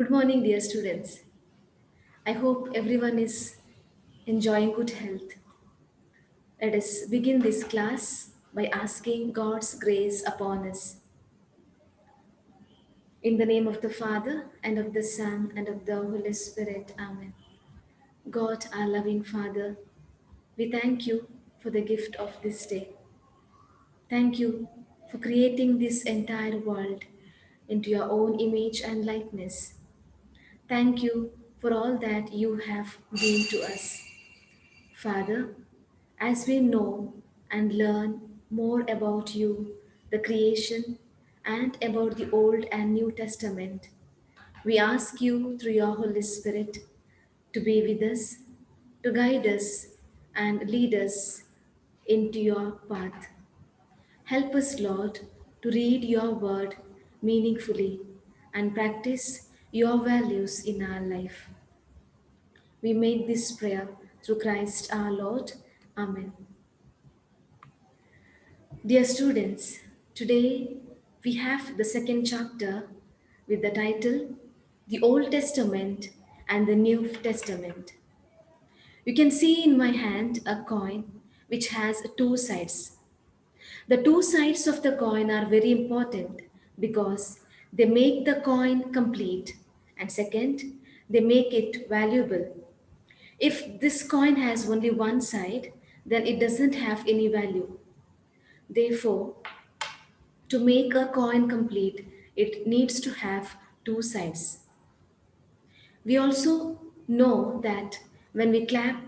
Good morning, dear students. I hope everyone is enjoying good health. Let us begin this class by asking God's grace upon us. In the name of the Father, and of the Son, and of the Holy Spirit. Amen. God, our loving Father, we thank you for the gift of this day. Thank you for creating this entire world into your own image and likeness. Thank you for all that you have been to us. Father, as we know and learn more about you, the creation, and about the Old and New Testament, we ask you through your Holy Spirit to be with us, to guide us, and lead us into your path. Help us, Lord, to read your word meaningfully and practice your values in our life. We make this prayer through Christ our Lord. Amen. Dear students, today we have the second chapter with the title The Old Testament and the New Testament. You can see in my hand a coin which has two sides. The two sides of the coin are very important because they make the coin complete, and second, they make it valuable. If this coin has only one side, then it doesn't have any value. Therefore, to make a coin complete, it needs to have two sides. We also know that when we clap,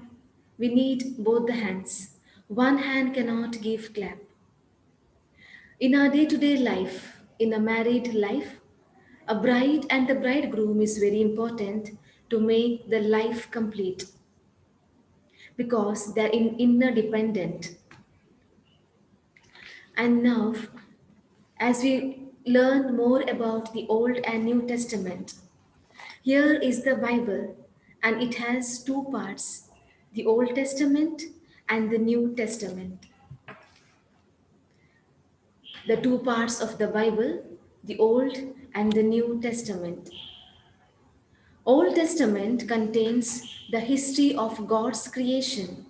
we need both the hands. One hand cannot give clap. In our day to day life, in a married life, a bride and the bridegroom is very important to make the life complete because they're interdependent. And now, as we learn more about the Old and New Testament, here is the Bible, and it has two parts, the Old Testament and the New Testament. The two parts of the Bible, the Old and the New Testament. Old Testament contains the history of God's creation,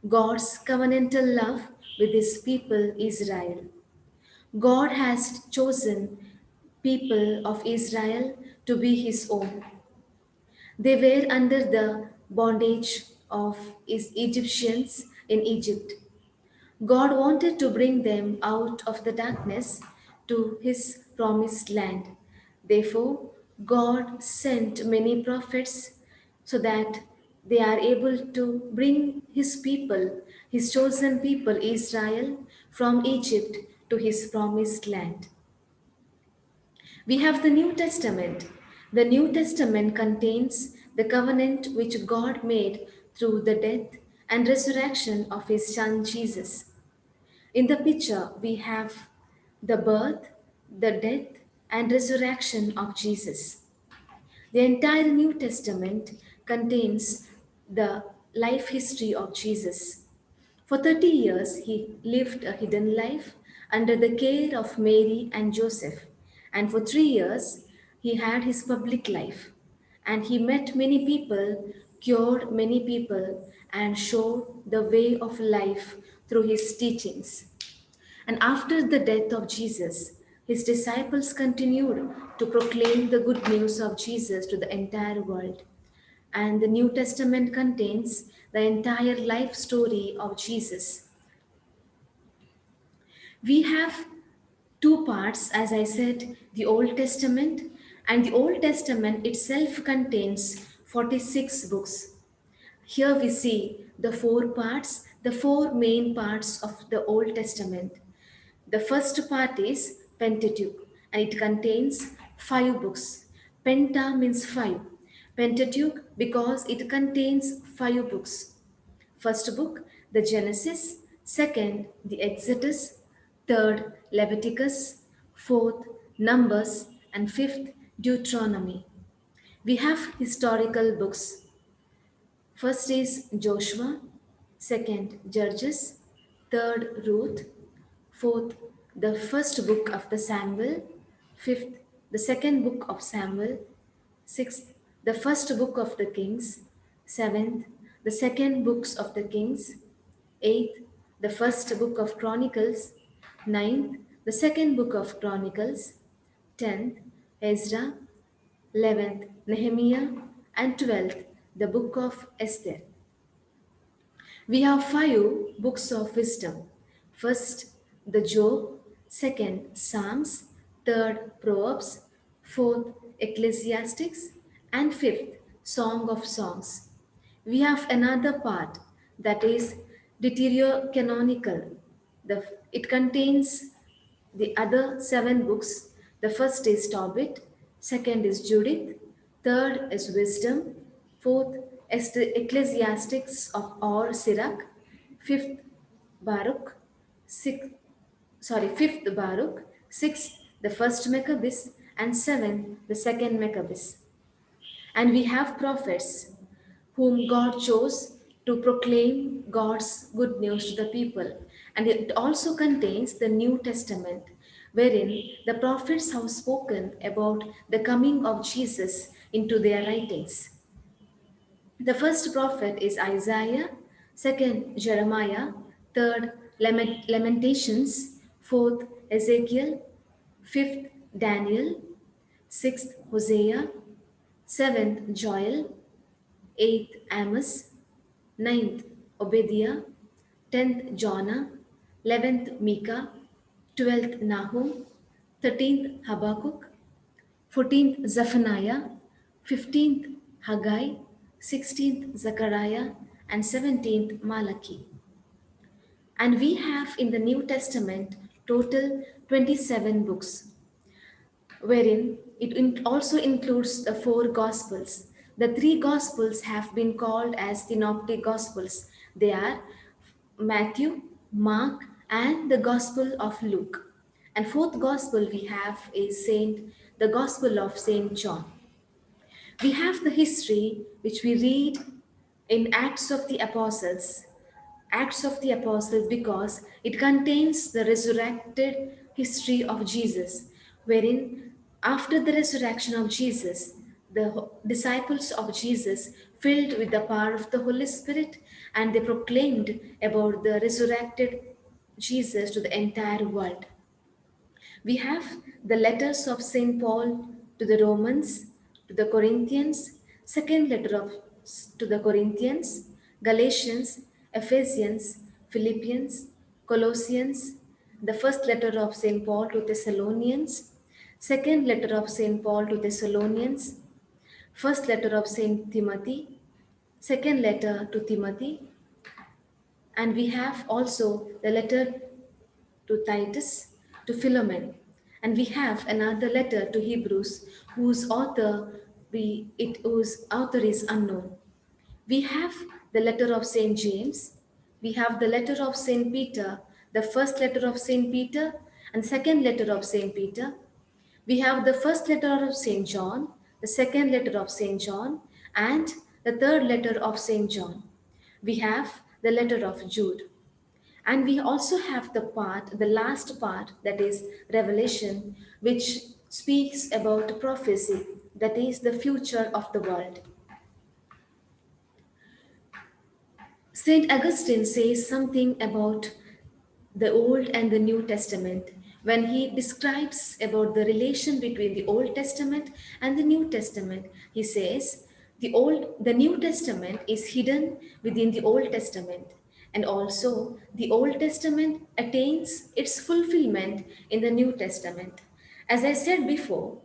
God's covenantal love with his people Israel. God has chosen people of Israel to be his own. They were under the bondage of his Egyptians in Egypt. God wanted to bring them out of the darkness to his promised land. Therefore, God sent many prophets so that they are able to bring his people, his chosen people Israel, from Egypt to his promised land. We have the New Testament. The New Testament contains the covenant which God made through the death and resurrection of his son Jesus. In the picture, we have the birth, the death, and resurrection of Jesus. The entire New Testament contains the life history of Jesus. For 30 years, he lived a hidden life under the care of Mary and Joseph. And for 3 years, he had his public life. And he met many people, cured many people, and showed the way of life through his teachings. And after the death of Jesus, his disciples continued to proclaim the good news of Jesus to the entire world. And the New Testament contains the entire life story of Jesus. We have two parts, as I said, the Old Testament, and the Old Testament itself contains 46 books. Here we see the four parts, the four main parts of the Old Testament. The first part is Pentateuch, and it contains five books. Penta means five. Pentateuch because it contains five books. First book, the Genesis. Second, the Exodus. Third, Leviticus. Fourth, Numbers. And fifth, Deuteronomy. We have historical books. First is Joshua, second Judges, third Ruth, fourth the first book of the Samuel, fifth the second book of Samuel, Sixth, the first book of the Kings. Seventh, the second books of the Kings. Eighth, the first book of Chronicles. Ninth, the second book of Chronicles. 10th, Ezra. 11th, Nehemiah. And 12th, the book of Esther. We have five books of wisdom. First, the Job. Second, Psalms. Third, Proverbs. Fourth, Ecclesiastics. And fifth, Song of Songs. We have another part that is Deuterocanonical. It contains the other seven books. The first is Tobit, second is Judith, third is Wisdom, fourth is the Ecclesiastics of or Sirach, fifth Baruch, sixth fifth Baruch, sixth the first Maccabees, and seventh the second Maccabees. And we have prophets whom God chose to proclaim God's good news to the people. And it also contains the New Testament, wherein the prophets have spoken about the coming of Jesus into their writings. The first prophet is Isaiah, second Jeremiah, third Lamentations, fourth Ezekiel, fifth Daniel, sixth Hosea, seventh Joel, eighth Amos, ninth Obadiah, 10th Jonah, 11th Micah, 12th Nahum, 13th Habakkuk, 14th Zephaniah, 15th Haggai, 16th Zechariah, and 17th Malachi. And we have in the New Testament total 27 books, wherein also includes the four Gospels. The three Gospels have been called as synoptic Gospels. They are Matthew, Mark, and the Gospel of Luke. And fourth Gospel we have is the Gospel of Saint John. We have the history which we read in Acts of the Apostles, because it contains the resurrected history of Jesus, wherein after the resurrection of Jesus, the disciples of Jesus, filled with the power of the Holy Spirit, and they proclaimed about the resurrected Jesus to the entire world. We have the letters of St. Paul to the Romans, to the Corinthians, second letter of to the Corinthians, Galatians, Ephesians, Philippians, Colossians, the first letter of St. Paul to Thessalonians, second letter of St. Paul to Thessalonians, first letter of St. Timothy, second letter to Timothy, and we have also the letter to Titus, to Philemon, and we have another letter to Hebrews, whose author is unknown. We have the letter of Saint James, we have the letter of Saint Peter, the first letter of Saint Peter, and second letter of Saint Peter. We have the first letter of Saint John, the second letter of Saint John, and the third letter of Saint John. We have the letter of Jude. And we also have the last part, that is Revelation, which speaks about prophecy, that is the future of the world. Saint Augustine says something about the Old and the New Testament when he describes about the relation between the Old Testament and the New Testament. He says the New Testament is hidden within the Old Testament, and also the Old Testament attains its fulfillment in the New Testament. As I said before,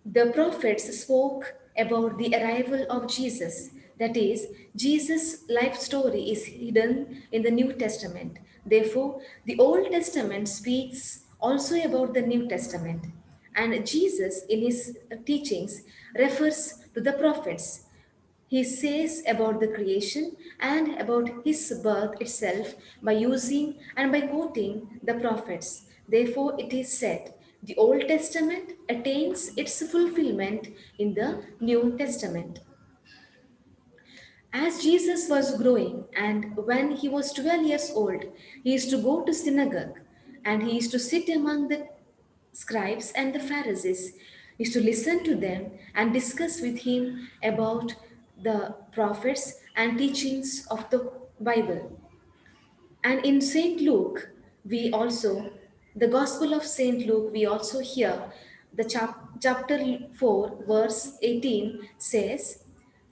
the prophets spoke about the arrival of Jesus. That is, Jesus' life story is hidden in the New Testament. Therefore, the Old Testament speaks also about the New Testament. And Jesus, in his teachings, refers to the prophets. He says about the creation and about his birth itself by using and by quoting the prophets. Therefore, it is said the Old Testament attains its fulfillment in the New Testament. As Jesus was growing, and when he was 12 years old, he used to go to synagogue and he used to sit among the scribes and the Pharisees. is to listen to them and discuss with him about the prophets and teachings of the Bible. And in St. Luke, we also, the Gospel of St. Luke, we also hear the chapter 4, verse 18 says,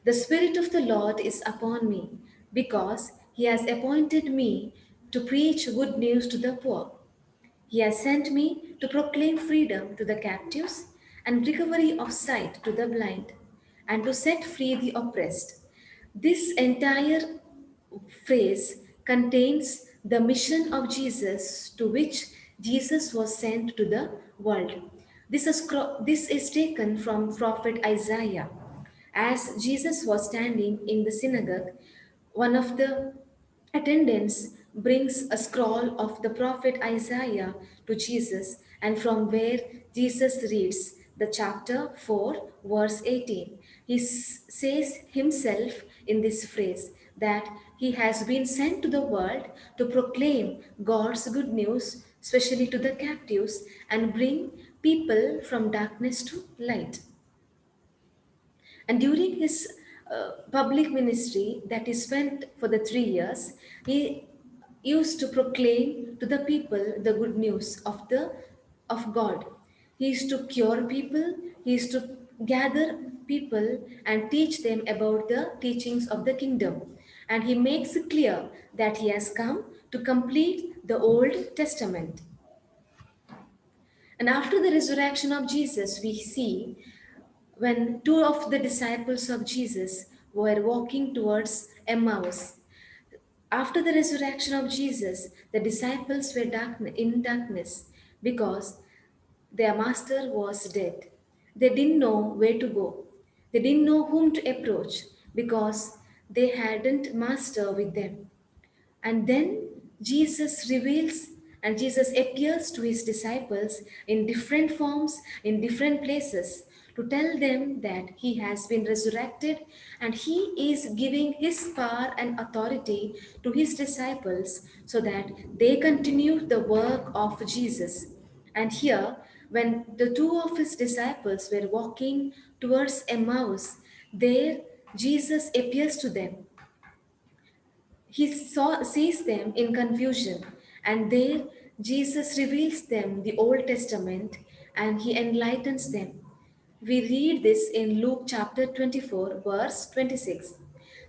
"The Spirit of the Lord is upon me, because he has appointed me to preach good news to the poor. He has sent me to proclaim freedom to the captives and recovery of sight to the blind, and to set free the oppressed." This entire phrase contains the mission of Jesus to which Jesus was sent to the world. This is taken from prophet Isaiah. As Jesus was standing in the synagogue, one of the attendants brings a scroll of the prophet Isaiah to Jesus, and from where Jesus reads the chapter 4, verse 18. He says himself in this phrase that he has been sent to the world to proclaim God's good news, especially to the captives, and bring people from darkness to light. And during his public ministry that he spent for the 3 years, he used to proclaim to the people the good news of God. He used to cure people, he used to gather people and teach them about the teachings of the kingdom. And he makes it clear that he has come to complete the Old Testament. And after the resurrection of Jesus, we see when two of the disciples of Jesus were walking towards Emmaus. After the resurrection of Jesus, the disciples were in darkness because their master was dead. They didn't know where to go. They didn't know whom to approach because they hadn't master with them. And then Jesus reveals and Jesus appears to his disciples in different forms, in different places, to tell them that he has been resurrected and he is giving his power and authority to his disciples so that they continue the work of Jesus. And here, when the two of his disciples were walking towards Emmaus, there Jesus appears to them. Sees them in confusion, and there Jesus reveals them the Old Testament and he enlightens them. We read this in Luke chapter 24, verse 26.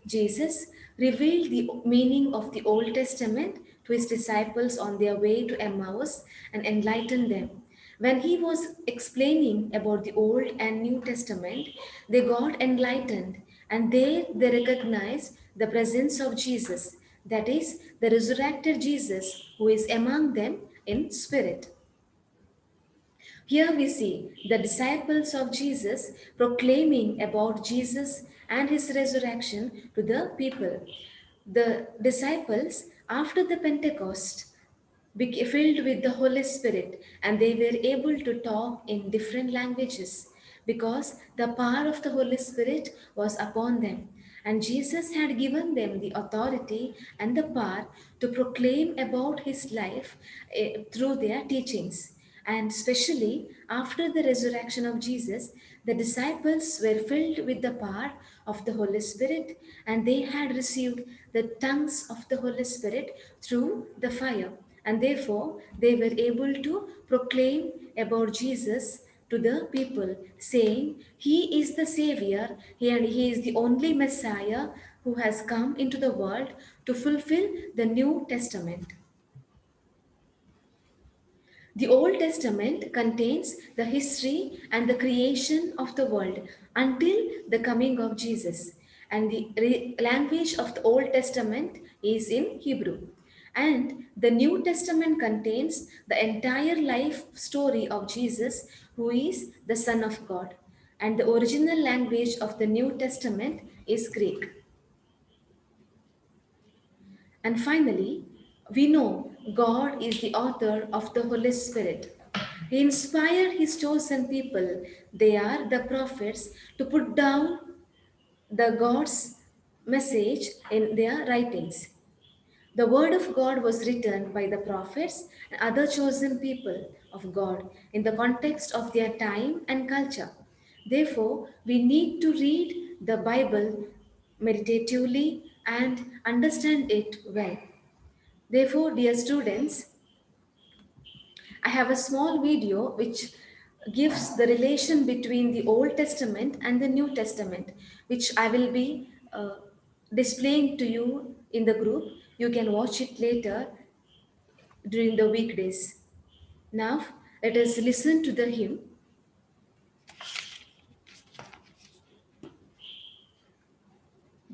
Jesus revealed the meaning of the Old Testament to his disciples on their way to Emmaus and enlightened them. When he was explaining about the Old and New Testament, they got enlightened and there they recognized the presence of Jesus, that is, the resurrected Jesus who is among them in spirit. Here we see the disciples of Jesus proclaiming about Jesus and his resurrection to the people. The disciples, after the Pentecost, filled with the Holy Spirit, and they were able to talk in different languages because the power of the Holy Spirit was upon them. And Jesus had given them the authority and the power to proclaim about his life through their teachings. And especially after the resurrection of Jesus, the disciples were filled with the power of the Holy Spirit and they had received the tongues of the Holy Spirit through the fire. And therefore, they were able to proclaim about Jesus to the people, saying, "He is the Savior and He is the only Messiah who has come into the world to fulfill the New Testament." The Old Testament contains the history and the creation of the world until the coming of Jesus. And the language of the Old Testament is in Hebrew. And the New Testament contains the entire life story of Jesus, who is the Son of God. And the original language of the New Testament is Greek. And finally, we know God is the author of the Holy Spirit. He inspired his chosen people, they are the prophets, to put down the God's message in their writings. The word of God was written by the prophets and other chosen people of God in the context of their time and culture. Therefore, we need to read the Bible meditatively and understand it well. Therefore, dear students, I have a small video which gives the relation between the Old Testament and the New Testament, which I will be displaying to you in the group. You can watch it later during the weekdays. Now, let us listen to the hymn.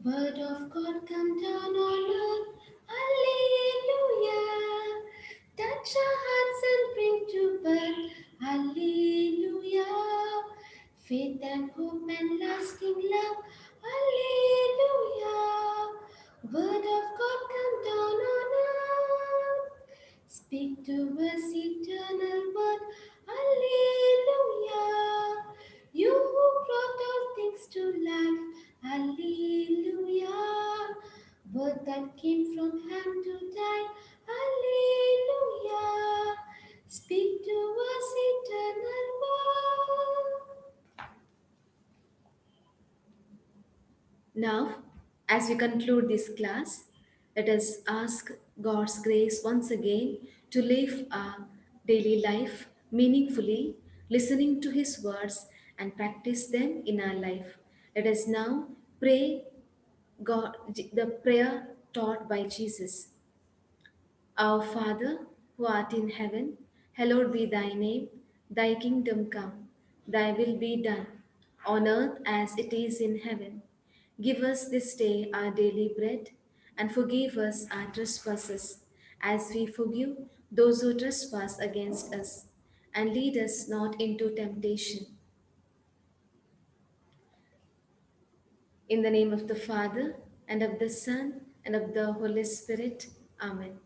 Word of God come down on earth, Hallelujah. Touch our hearts and bring to birth, Hallelujah. Faith and hope and lasting love, Hallelujah. Word of God come down on earth. Speak to us eternal word, Hallelujah. You who brought all things to life, Hallelujah. Word that came from hand to die, Hallelujah. Speak to us eternal word. Now, as we conclude this class, let us ask God's grace once again to live our daily life meaningfully, listening to His words and practice them in our life. Let us now pray God the prayer taught by Jesus. Our Father, who art in heaven, hallowed be thy name. Thy kingdom come, thy will be done, on earth as it is in heaven. Give us this day our daily bread, and forgive us our trespasses, as we forgive those who trespass against us. And lead us not into temptation. In the name of the Father, and of the Son, and of the Holy Spirit. Amen.